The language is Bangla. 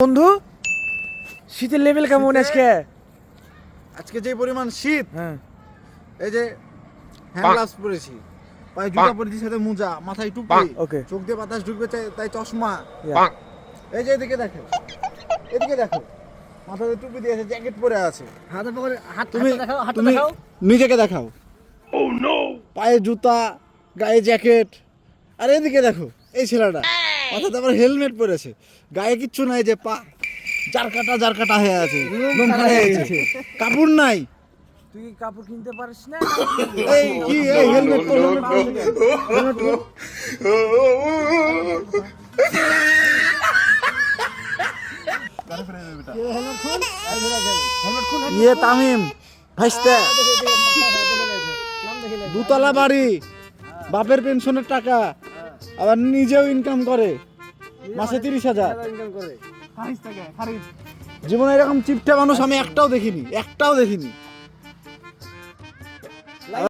বন্ধু শীতের লেভেল কেমন আজকে? আজকে যে পরিমাণ শীত, হ্যাঁ এই যে হ্যান্ড গ্লাভস পরেছি, পায়ে জুতা পরেছি, সাথে মোজা, মাথায় টুপি, ওকে চোখ দিয়ে বাতাস ঢুকবে তাই চশমা। Yeah. এই যে এদিকে দেখো, এদিকে দেখো, মাথায় টুপি দিয়েছে, জ্যাকেট পরে আছে। হাতে পকড়ে হাত তুমি দেখাও, হাতটা তুমি দেখাও। নিজেকে দেখাও। পায়ে জুতা, গায়ে জ্যাকেট, আর এদিকে দেখো এই ছেলেটা মাথাতে আবার হেলমেট পরেছে, গায়ে কিচ্ছু নাই, যে পা জার কাটা হয়ে আছে, লোম খাড়া হয়ে গেছে, কাপড় নাই। তুই কি কাপড় কিনতে পারিস না? এই কি এই হেলমেট পর, হেলমেট পর। ইয়ে তামিম ভাইস্তে, দুতলা বাড়ি, বাপের পেনশনের টাকা, আবার নিজেও ইনকাম করে মাসে 30,000। জীবনে এরকম চিপটা মানুষ আমি একটাও দেখিনি।